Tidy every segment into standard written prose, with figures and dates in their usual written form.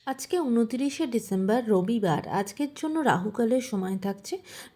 আজকে ২৯শে ডিসেম্বর রবিবার। আজকের জন্য রাহুকালের সময় থাকছে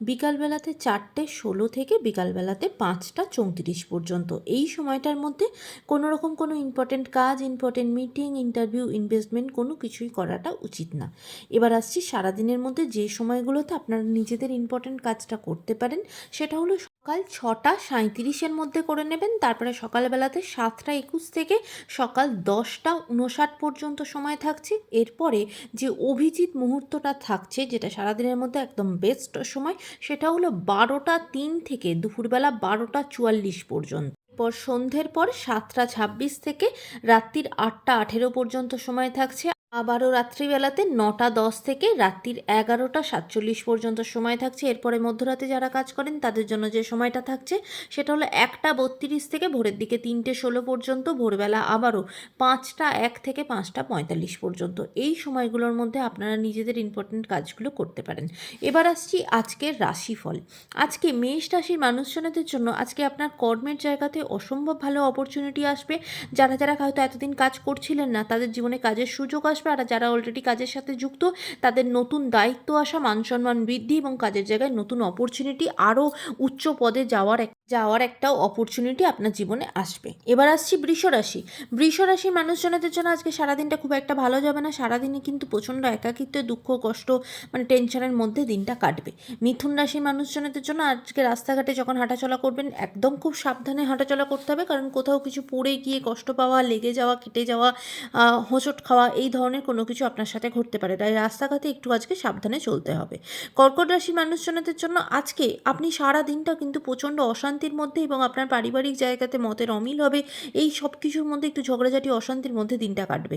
বিকালবেলাতে ৪টে ১৬ থেকে বিকালবেলাতে ৫টা ৩৪ পর্যন্ত। এই সময়টার মধ্যে কোনো রকম কোনো ইম্পর্টেন্ট কাজ, ইম্পর্টেন্ট মিটিং, ইন্টারভিউ, ইনভেস্টমেন্ট কোনো কিছুই করাটা উচিত না। এবার আসছি সারাদিনের মধ্যে যে সময়গুলোতে আপনারা নিজেদের ইম্পর্টেন্ট কাজটা করতে পারেন, সেটা হলো সকাল ৬টা ৩৭-এর মধ্যে করে নেবেন। তারপরে সকালবেলাতে ৭টা ২১ থেকে সকাল ১০টা ৫৯ পর্যন্ত সময় থাকছে। এরপরে যে অভিজিৎ মুহূর্তটা থাকছে, যেটা সারাদিনের মধ্যে একদম বেস্ট সময়, সেটা হলো ১২টা ৩ থেকে দুপুরবেলা ১২টা ৪৪ পর্যন্ত। এরপর সন্ধ্যের পর ৭টা ২৬ থেকে রাত্রির ৮টা ১৮ পর্যন্ত সময় থাকছে। আবারও রাত্রিবেলাতে ৯টা ১০ থেকে রাত্রির ১১টা ৪৭ পর্যন্ত সময় থাকছে। এরপরে মধ্যরাতে যারা কাজ করেন তাদের জন্য যে সময়টা থাকছে সেটা হলো ১টা ৩২ থেকে ভোরের দিকে ৩টে ১৬ পর্যন্ত। ভোরবেলা আবারও ৫টা ১ থেকে ৫টা ৪৫ পর্যন্ত। এই সময়গুলোর মধ্যে আপনারা নিজেদের ইম্পর্টেন্ট কাজগুলো করতে পারেন। এবার আসছি আজকের রাশিফল। আজকে মেষ রাশির মানুষজনদের জন্য আজকে আপনার কর্মের জায়গাতে অসম্ভব ভালো অপরচুনিটি আসবে। যারা যারা হয়তো এতদিন কাজ করছিলেন না, তাদের জীবনে কাজের সুযোগ আসবে। আর যারা অলরেডি কাজের সাথে যুক্ত, তাদের নতুন দায়িত্ব আসা, মান সম্মান বৃদ্ধি এবং কাজের জায়গায় নতুন অপরচুনিটি, আরও উচ্চ পদে যাওয়ার একটা অপরচুনিটি আপনার জীবনে আসবে। এবার আসছি বৃষ রাশি। বৃষ রাশির মানুষজনদের জন্য আজকে সারাদিনটা খুব একটা ভালো যাবে না। সারাদিনে কিন্তু প্রচণ্ড একাকিত্বে, দুঃখ, কষ্ট, টেনশনের মধ্যে দিনটা কাটবে। মিথুন রাশির মানুষজনদের জন্য আজকে রাস্তাঘাটে যখন হাঁটাচলা করবেন, একদম খুব সাবধানে হাঁটাচলা করতে হবে, কারণ কোথাও কিছু পড়ে গিয়ে কষ্ট পাওয়া, লেগে যাওয়া, কেটে যাওয়া, হোঁচট খাওয়া, এই ধরনের কোনো কিছু আপনার সাথে ঘটতে পারে। তাই রাস্তাঘাটে একটু আজকে সাবধানে চলতে হবে। কর্কট রাশির মানুষজনদের জন্য আজকে আপনি সারা দিনটা কিন্তু প্রচণ্ড অশান্তির মধ্যে এবং আপনার পারিবারিক জায়গাতে মতের অমিল হবে, এই সব কিছুর মধ্যে একটু ঝগড়াঝাটি, অশান্তির মধ্যে দিনটা কাটবে।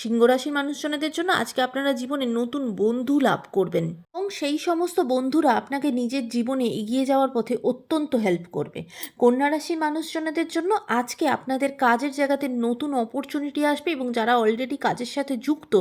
সিংহ রাশির মানুষজনদের জন্য আজকে আপনারা জীবনে নতুন বন্ধু লাভ করবেন এবং সেই সমস্ত বন্ধুরা আপনাকে নিজের জীবনে এগিয়ে যাওয়ার পথে অত্যন্ত হেল্প করবে। কন্যা রাশির মানুষজনদের জন্য আজকে আপনাদের কাজের জায়গাতে নতুন অপরচুনিটি আসবে এবং যারা অলরেডি কাজের সাথে যুক্ত,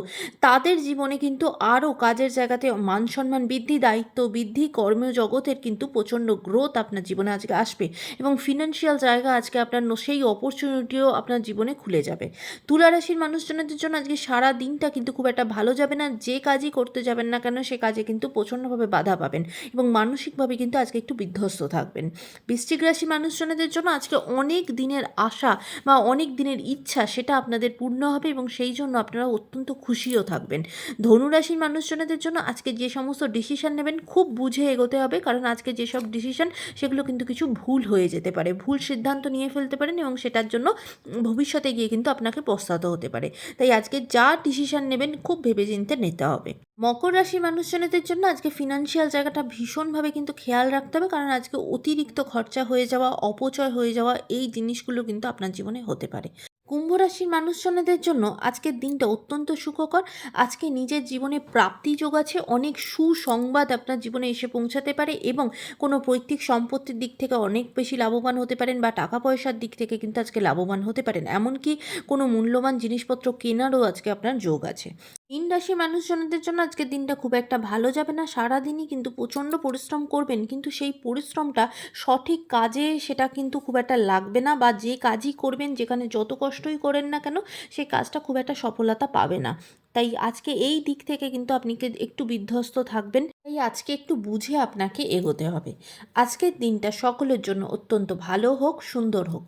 তাদের জীবনে কিন্তু আরও কাজের জায়গাতে মান সম্মান বৃদ্ধি, দায়িত্ব বৃদ্ধি, কর্মজগতের কিন্তু প্রচণ্ড গ্রোথ আপনার জীবনে আজকে আসবে এবং ফিনান্সিয়াল জায়গা আজকে আপনার সেই অপরচুনিটিও আপনার জীবনে খুলে যাবে। তুলা রাশির মানুষজনদের জন্য আজকে সারা দিনটা কিন্তু খুব একটা ভালো যাবে না। যে কাজই করতে যাবেন না কেন, সে কাজে কিন্তু প্রচণ্ডভাবে বাধা পাবেন এবং মানসিকভাবে কিন্তু আজকে একটু বিধ্বস্ত থাকবেন। বৃশ্চিক রাশি মানুষজনদের জন্য আজকে অনেক দিনের আশা বা অনেক দিনের ইচ্ছা, সেটা আপনাদের পূর্ণ হবে এবং সেই জন্য আপনারা অত্যন্ত খুশিও থাকবেন। ধনুরাশির মানুষজনদের জন্য আজকে যে সমস্ত ডিসিশন নেবেন, খুব বুঝে এগোতে হবে, কারণ আজকে যেসব ডিসিশন, সেগুলো কিন্তু কিছু ভুল হয়ে যেতে পারে, ভুল সিদ্ধান্ত নিয়ে ফেলতে পারেন এবং সেটার জন্য ভবিষ্যতে গিয়ে কিন্তু আপনাকে পস্তাতে হতে পারে। তাই আজকে যা ডিসিশন নেবেন খুব ভেবেচিন্তে নিতে হবে। মকর রাশির মানুষজনদের জন্য আজকে ফিনান্সিয়াল জায়গাটা ভীষণভাবে কিন্তু খেয়াল রাখতে হবে, কারণ আজকে অতিরিক্ত খরচা হয়ে যাওয়া, অপচয় হয়ে যাওয়া, এই জিনিসগুলো কিন্তু আপনার জীবনে হতে পারে। কুম্ভ রাশির মানুষজনদের জন্য আজকের দিনটা অত্যন্ত সুখকর। আজকে নিজের জীবনে প্রাপ্তি যোগ আছে, অনেক সুসংবাদ আপনার জীবনে এসে পৌঁছাতে পারে এবং কোনো পৈতৃক সম্পত্তির দিক থেকে অনেক বেশি লাভবান হতে পারেন বা টাকা পয়সার দিক থেকে কিন্তু আজকে লাভবান হতে পারেন। এমনকি কোনো মূল্যবান জিনিসপত্র কেনারও আজকে আপনার যোগ আছে। মীন রাশি মানুষজনদের জন্য আজকের দিনটা খুব একটা ভালো যাবে না। সারাদিনই কিন্তু প্রচণ্ড পরিশ্রম করবেন, কিন্তু সেই পরিশ্রমটা সঠিক কাজে সেটা কিন্তু খুব একটা লাগবে না, বা যে কাজই করবেন, যেখানে যত কষ্টই করেন না কেন, সেই কাজটা খুব একটা সফলতা পাবে না। তাই আজকে এই দিক থেকে কিন্তু আপনি একটু বিধ্বস্ত থাকবেন। তাই আজকে একটু বুঝে আপনাকে এগোতে হবে। আজকের দিনটা সকলের জন্য অত্যন্ত ভালো হোক, সুন্দর হোক।